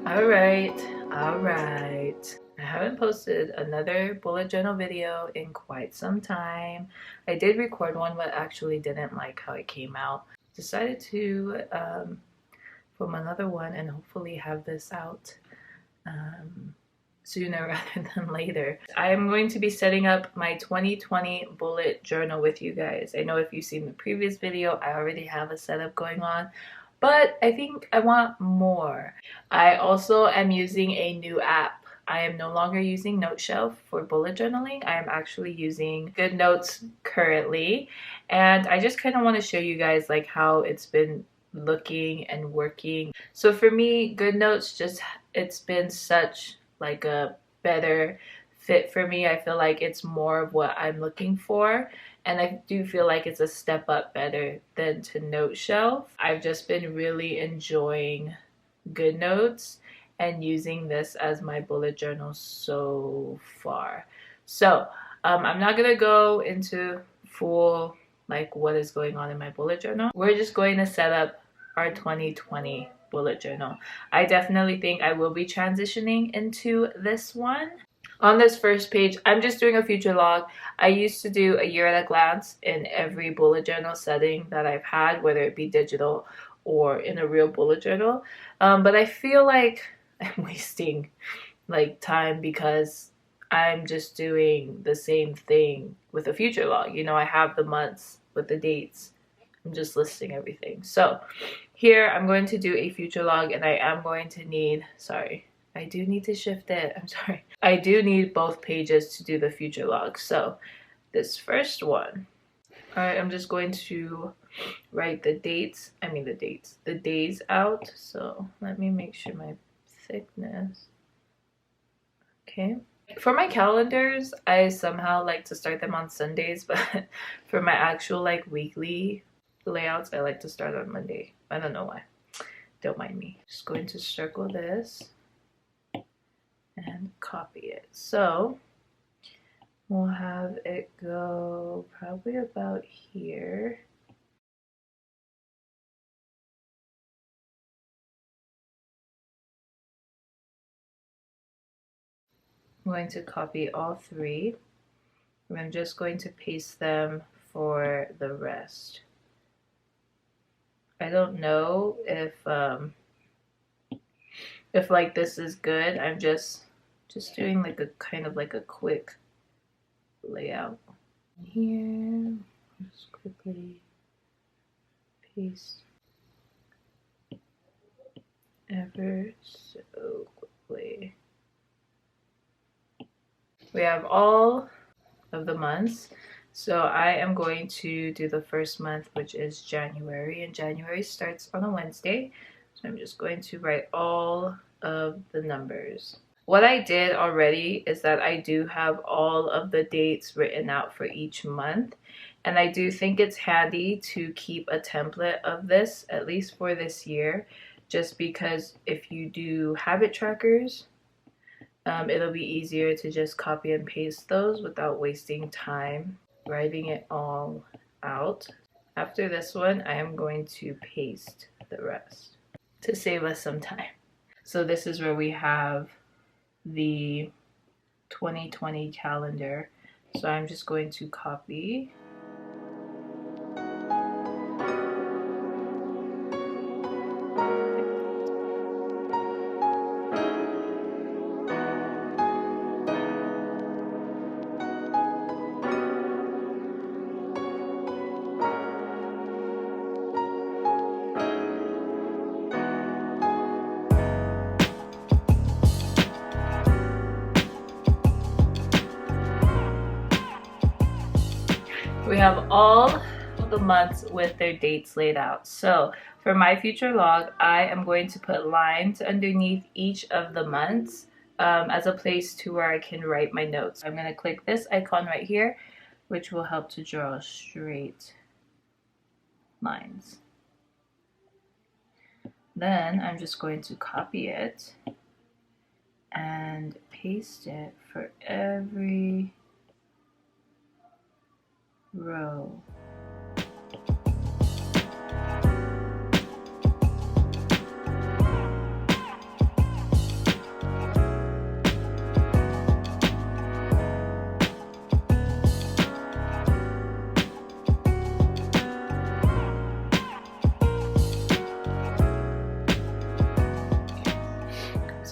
Alright. I haven't posted another bullet journal video in quite some time. I did record one, but actually didn't like how it came out. Decided to film another one and hopefully have this out sooner rather than later. I am going to be setting up my 2020 bullet journal with you guys. I know if you've seen the previous video, I already have a setup going on, but I think I want more. I also am using a new app. I am no longer using NoteShelf for bullet journaling. I am actually using GoodNotes currently, and I just kind of want to show you guys like how it's been looking and working. So for me, GoodNotes it's been such like a better fit for me. I feel like it's more of what I'm looking for, and I do feel like it's a step up better than to NoteShelf. I've just been really enjoying GoodNotes and using this as my bullet journal so far. So I'm not gonna go into full like what is going on in my bullet journal. We're just going to set up our 2020 bullet journal. I definitely think I will be transitioning into this one. On this first page, I'm just doing a future log. I used to do a year at a glance in every bullet journal setting that I've had, whether it be digital or in a real bullet journal. But I feel like I'm wasting like time because I'm just doing the same thing with a future log. You know, I have the months with the dates. I'm just listing everything. So here I'm going to do a future log, and I am going to need, sorry, I do need to shift it. I'm sorry. I do need both pages to do the future log. So this first one, all right, I'm just going to write the days out. So let me make sure my thickness. Okay. For my calendars, I somehow like to start them on Sundays, but for my actual like weekly layouts, I like to start on Monday. I don't know why. Don't mind me. Just going to circle this and copy it. So we'll have it go probably about here. I'm going to copy all three, and I'm just going to paste them for the rest. I don't know if like this is good. I'm just doing like a kind of like a quick layout. Here, just quickly paste ever so quickly. We have all of the months. So I am going to do the first month, which is January, and January starts on a Wednesday. So I'm just going to write all of the numbers. What I did already is that I do have all of the dates written out for each month. And I do think it's handy to keep a template of this, at least for this year, just because if you do habit trackers, it'll be easier to just copy and paste those without wasting time writing it all out. After this one, I am going to paste the rest to save us some time. So this is where we have the 2020 calendar. So I'm just going to copy. We have all of the months with their dates laid out. So for my future log, I am going to put lines underneath each of the months as a place to where I can write my notes. I'm going to click this icon right here, which will help to draw straight lines. Then I'm just going to copy it and paste it for every row.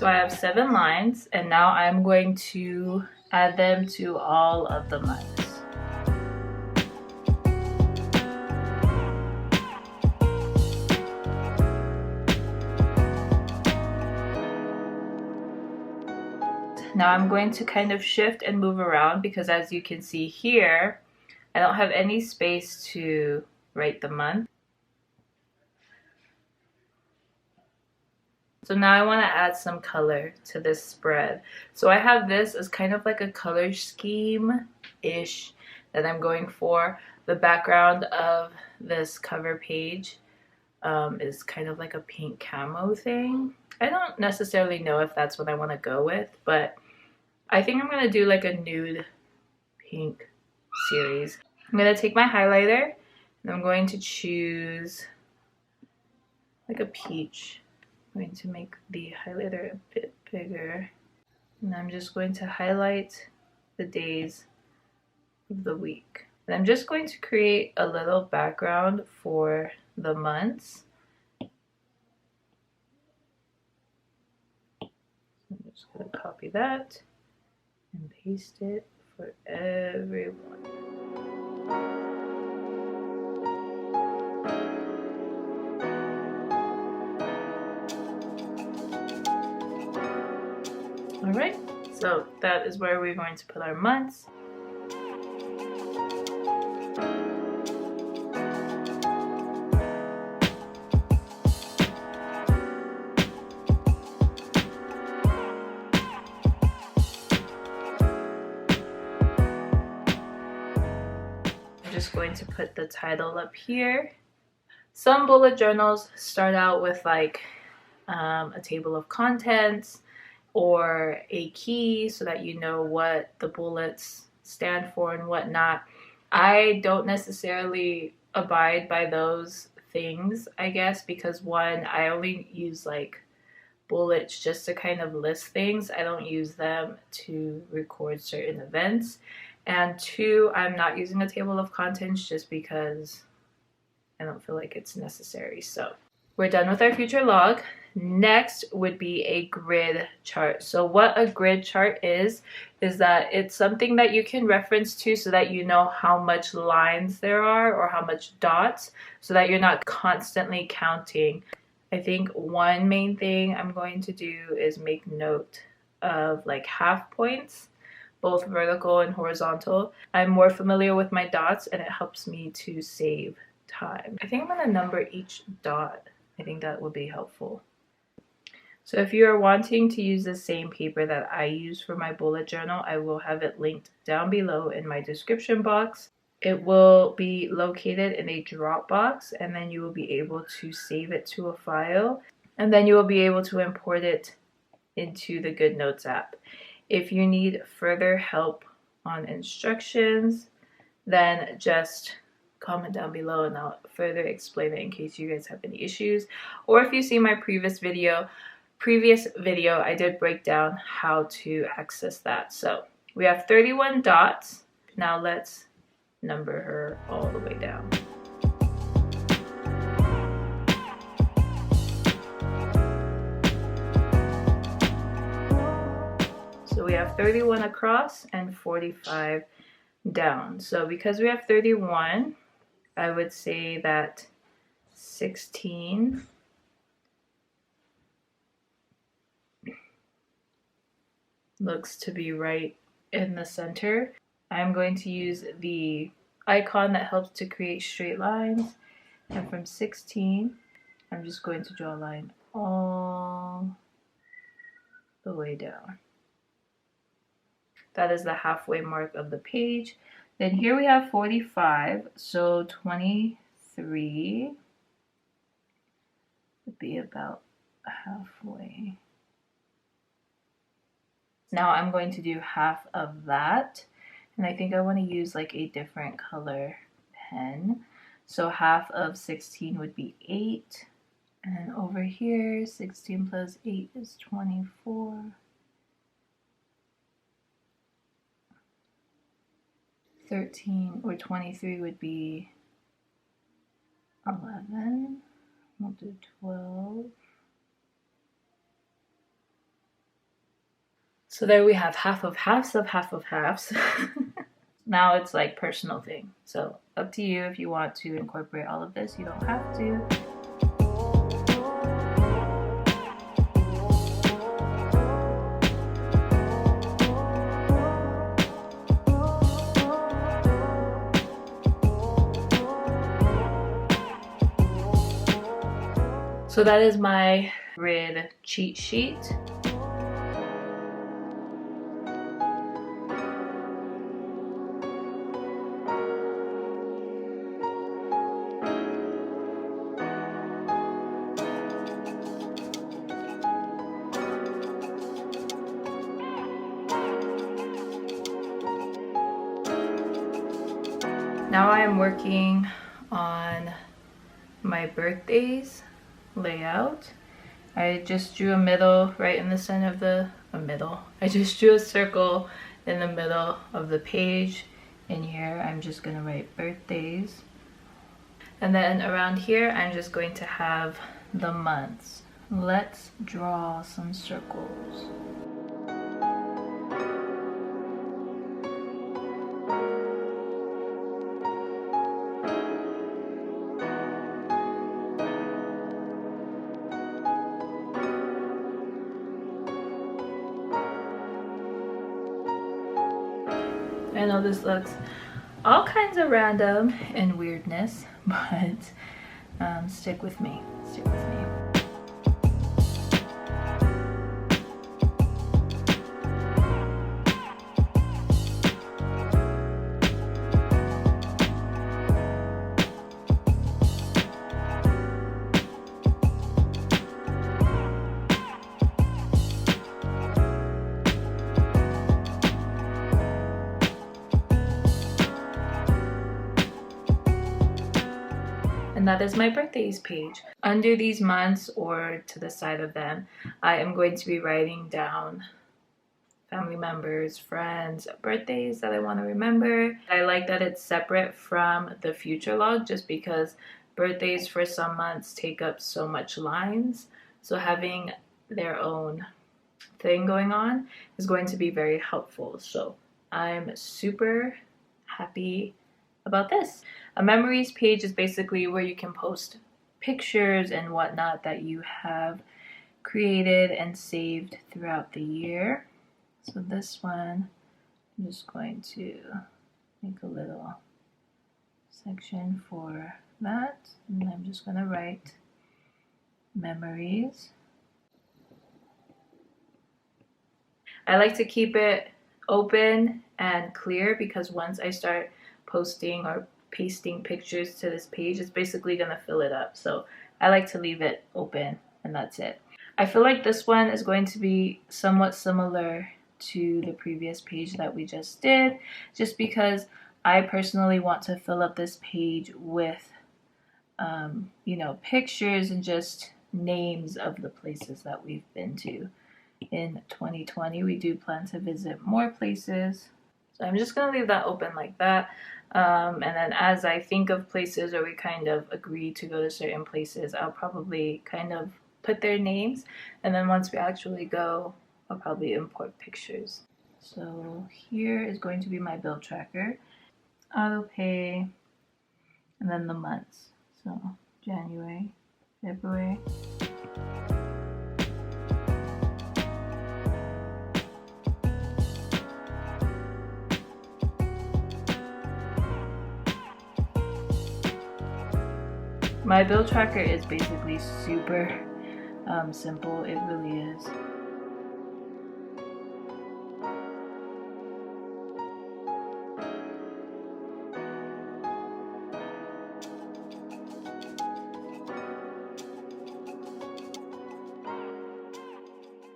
I have 7 lines, and now I'm going to add them to all of the months. Now I'm going to kind of shift and move around because as you can see here, I don't have any space to write the month. So now I want to add some color to this spread. So I have this as kind of like a color scheme-ish that I'm going for. The background of this cover page is kind of like a pink camo thing. I don't necessarily know if that's what I want to go with, but I think I'm going to do like a nude pink series. I'm going to take my highlighter and I'm going to choose like a peach. I'm going to make the highlighter a bit bigger. And I'm just going to highlight the days of the week. And I'm just going to create a little background for the months. I'm just going to copy that and paste it for everyone. Alright, so that is where we're going to put our months. I'm just going to put the title up here. Some bullet journals start out with like a table of contents or a key so that you know what the bullets stand for and whatnot. I don't necessarily abide by those things, I guess, because one, I only use like bullets just to kind of list things. I don't use them to record certain events. And two, I'm not using a table of contents just because I don't feel like it's necessary. So we're done with our future log. Next would be a grid chart. So what a grid chart is that it's something that you can reference to so that you know how much lines there are or how much dots so that you're not constantly counting. I think one main thing I'm going to do is make note of like half points, both vertical and horizontal. I'm more familiar with my dots and it helps me to save time. I think I'm going to number each dot. I think that would be helpful. So if you are wanting to use the same paper that I use for my bullet journal, I will have it linked down below in my description box. It will be located in a Dropbox and then you will be able to save it to a file and then you will be able to import it into the GoodNotes app. If you need further help on instructions, then just comment down below and I'll further explain it in case you guys have any issues. Or if you see my previous video, I did break down how to access that. So we have 31 dots. Now let's number her all the way down. So we have 31 across and 45 down. So because we have 31, I would say that 16 looks to be right in the center. I'm going to use the icon that helps to create straight lines, and from 16 I'm just going to draw a line all the way down. That is the halfway mark of the page. Then here we have 45, so 23 would be about halfway. Now I'm going to do half of that, and I think I want to use like a different color pen. So half of 16 would be 8, and over here 16 plus 8 is 24. 13 or 23 would be 11. We'll do 12. So there we have half of halves of half of halves. Now it's like personal thing. So up to you if you want to incorporate all of this. You don't have to. So that is my grid cheat sheet. Now I am working on my birthdays layout. I just drew a middle right in the center of I just drew a circle in the middle of the page. In here I'm just gonna write birthdays. And then around here I'm just going to have the months. Let's draw some circles. I know this looks all kinds of random and weirdness, but stick with me, stick with me. And that is my birthdays page. Under these months or to the side of them, I am going to be writing down family members, friends, birthdays that I want to remember. I like that it's separate from the future log just because birthdays for some months take up so much lines. So having their own thing going on is going to be very helpful. So I'm super happy about this. A memories page is basically where you can post pictures and whatnot that you have created and saved throughout the year. So this one, I'm just going to make a little section for that, and I'm just going to write memories. I like to keep it open and clear because once I start posting or pasting pictures to this page, it's basically gonna fill it up. So I like to leave it open and that's it. I feel like this one is going to be somewhat similar to the previous page that we just did, just because I personally want to fill up this page with pictures and just names of the places that we've been to. In 2020 we do plan to visit more places, so I'm just gonna leave that open like that. And then as I think of places or we kind of agree to go to certain places, I'll probably kind of put their names, and then once we actually go, I'll probably import pictures. So here is going to be my bill tracker, auto pay, and then the months. So January, February. My bill tracker is basically super simple. It really is.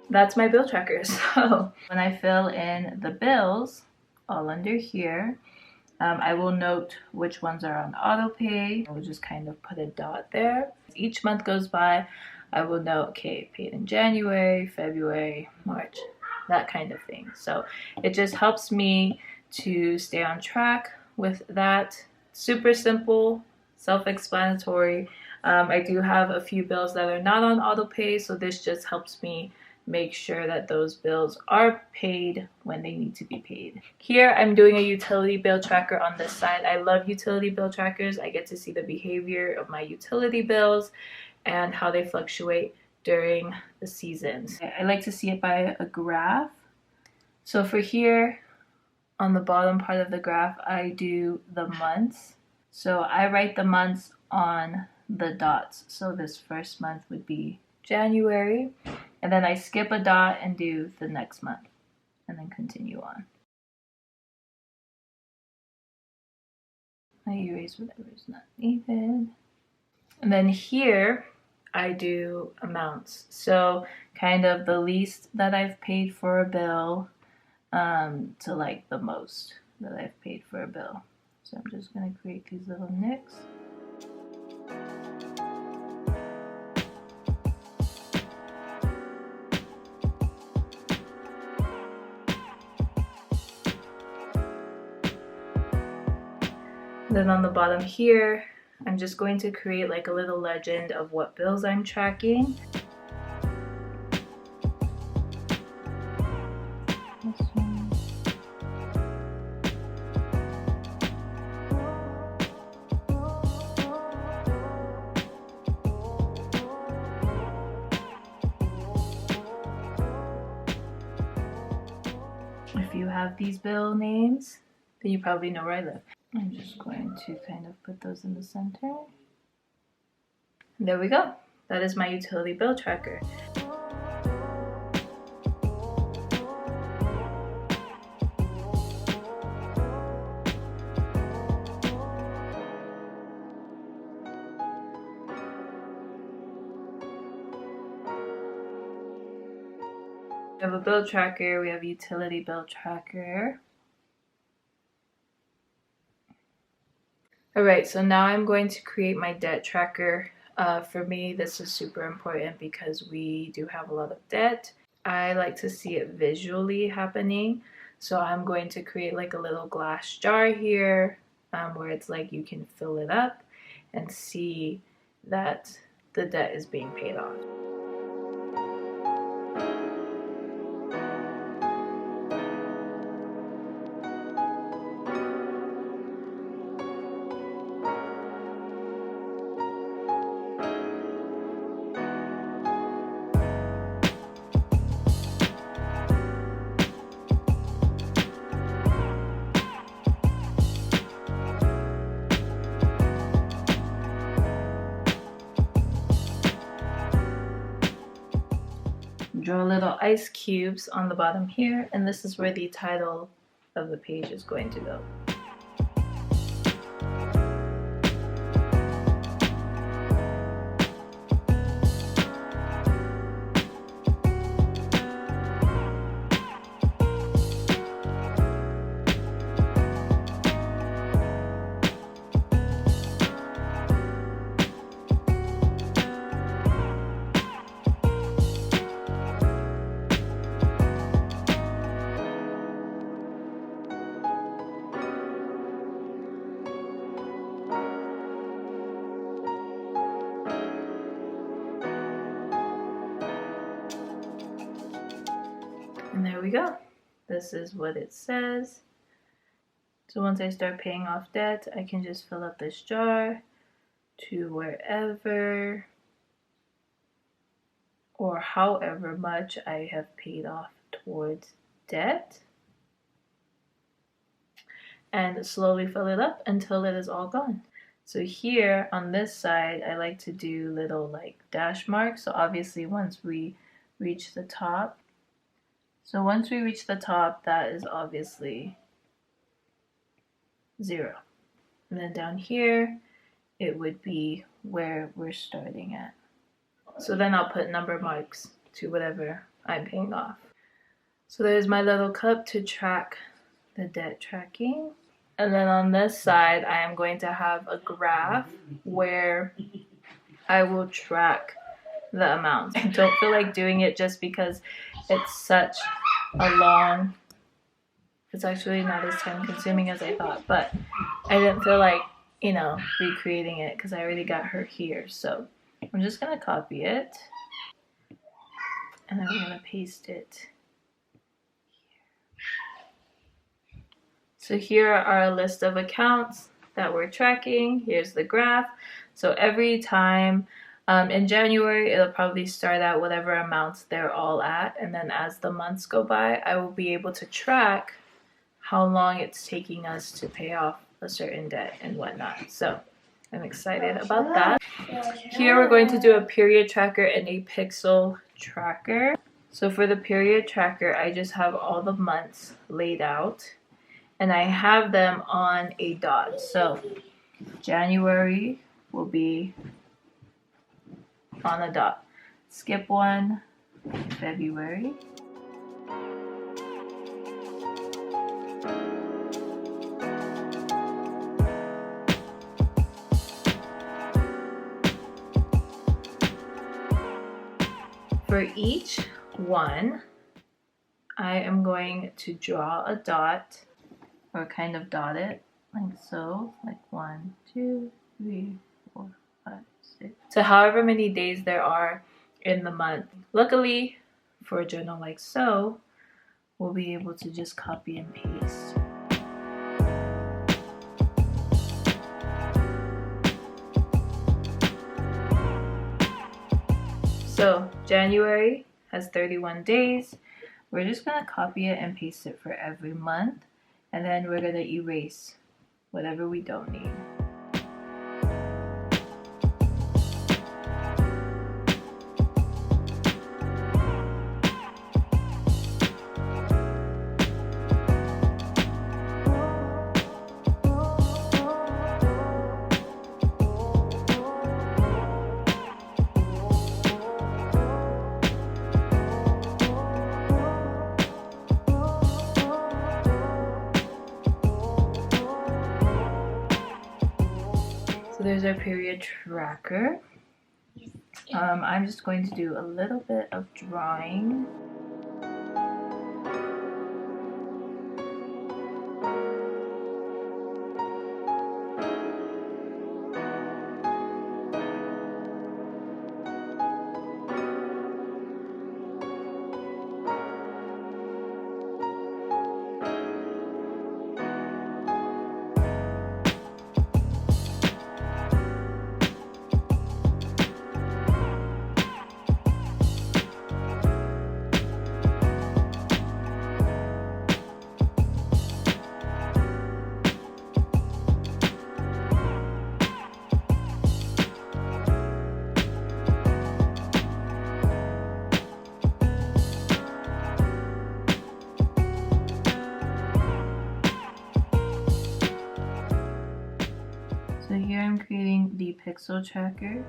That's my bill tracker. So when I fill in the bills, all under here, I will note which ones are on auto pay. I will just kind of put a dot there. Each month goes by, I will note, okay, paid in January, February, March, that kind of thing. So it just helps me to stay on track with that. Super simple, self-explanatory. I do have a few bills that are not on auto pay, so this just helps me make sure that those bills are paid when they need to be paid. Here I'm doing a utility bill tracker on this side. I love utility bill trackers. I get to see the behavior of my utility bills and how they fluctuate during the seasons. I like to see it by a graph. So for here, on the bottom part of the graph, I do the months. So I write the months on the dots. So this first month would be January, and then I skip a dot and do the next month, and then continue on. I erase whatever is not needed. And then here, I do amounts. So kind of the least that I've paid for a bill to like the most that I've paid for a bill. So I'm just going to create these little nicks. Then on the bottom here, I'm just going to create like a little legend of what bills I'm tracking. If you have these bill names, then you probably know where I live. I'm just going to kind of put those in the center. And there we go. That is my utility bill tracker. We have a bill tracker, we have a utility bill tracker. Alright, so now I'm going to create my debt tracker. For me, this is super important because we do have a lot of debt. I like to see it visually happening. So I'm going to create like a little glass jar here where it's like you can fill it up and see that the debt is being paid off. Draw little ice cubes on the bottom here, and this is where the title of the page is going to go. And there we go. This is what it says. So once I start paying off debt, I can just fill up this jar to wherever or however much I have paid off towards debt, and slowly fill it up until it is all gone. So here on this side, I like to do little like dash marks. So obviously once we reach the top, that is obviously 0. And then down here, it would be where we're starting at. So then I'll put number marks to whatever I'm paying off. So there's my little cup to track the debt tracking. And then on this side, I am going to have a graph where I will track the amounts. I don't feel like doing it just because it's such a long, it's actually not as time consuming as I thought, but I didn't feel like, you know, recreating it because I already got her here. So I'm just going to copy it and I'm gonna paste it. So here are a list of accounts that we're tracking. Here's the graph. So every time in January, it'll probably start at whatever amounts they're all at. And then as the months go by, I will be able to track how long it's taking us to pay off a certain debt and whatnot. So I'm excited about that. Here we're going to do a period tracker and a pixel tracker. So for the period tracker, I just have all the months laid out. And I have them on a dot. So January will be on a dot. Skip one, February. For each one, I am going to draw a dot, or kind of dot it like so, like 1, 2, 3, 4, 5, 6. So however many days there are in the month. Luckily, for a journal like so, we'll be able to just copy and paste. So January has 31 days. We're just gonna copy it and paste it for every month. And then we're gonna erase whatever we don't need. So there's our period tracker. I'm just going to do a little bit of drawing. So here I'm creating the pixel tracker.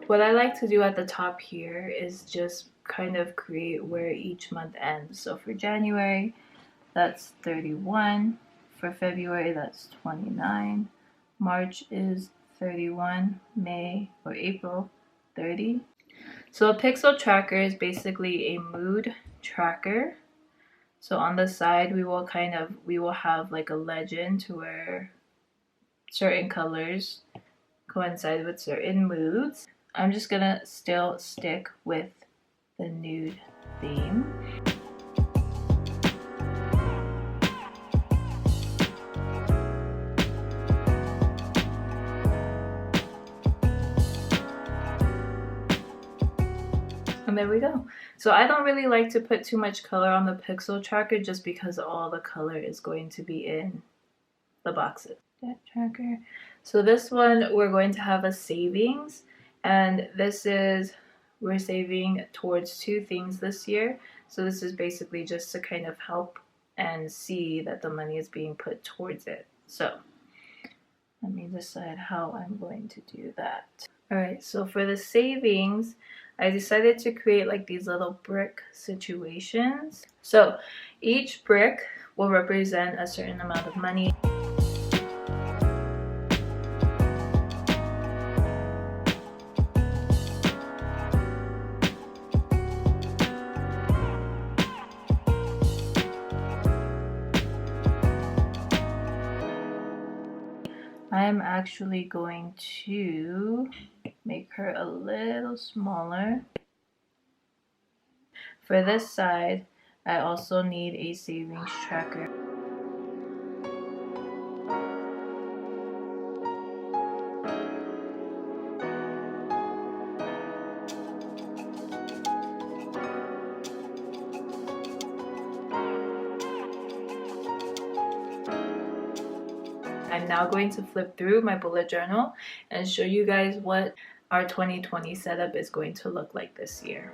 What I like to do at the top here is just kind of create where each month ends. So for January, that's 31. For February, that's 29. March is 31. May or April, 30. So a pixel tracker is basically a mood tracker. So on the side, we will have like a legend to where certain colors coincide with certain moods. I'm just gonna still stick with the nude theme. And there we go. So I don't really like to put too much color on the pixel tracker just because all the color is going to be in the boxes. Debt tracker. So this one, we're going to have a savings. And this is, we're saving towards 2 things this year. So this is basically just to kind of help and see that the money is being put towards it. So let me decide how I'm going to do that. All right, so for the savings, I decided to create like these little brick situations. So each brick will represent a certain amount of money. I'm actually going to make her a little smaller. For this side, I also need a savings tracker. I'm now going to flip through my bullet journal and show you guys what our 2020 setup is going to look like this year.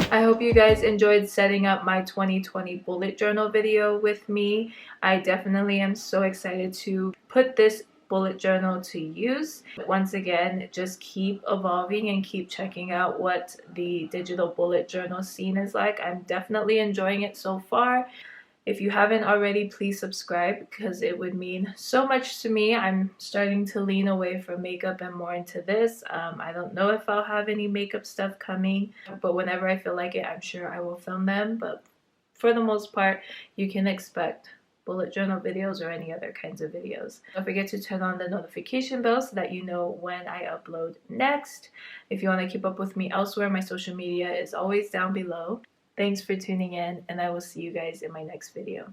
I hope you guys enjoyed setting up my 2020 bullet journal video with me. I definitely am so excited to put this bullet journal to use. Once again, just keep evolving and keep checking out what the digital bullet journal scene is like. I'm definitely enjoying it so far. If you haven't already, please subscribe because it would mean so much to me. I'm starting to lean away from makeup and more into this. I don't know if I'll have any makeup stuff coming, but whenever I feel like it, I'm sure I will film them. But for the most part, you can expect bullet journal videos or any other kinds of videos. Don't forget to turn on the notification bell so that you know when I upload next. If you want to keep up with me elsewhere, my social media is always down below. Thanks for tuning in, and I will see you guys in my next video.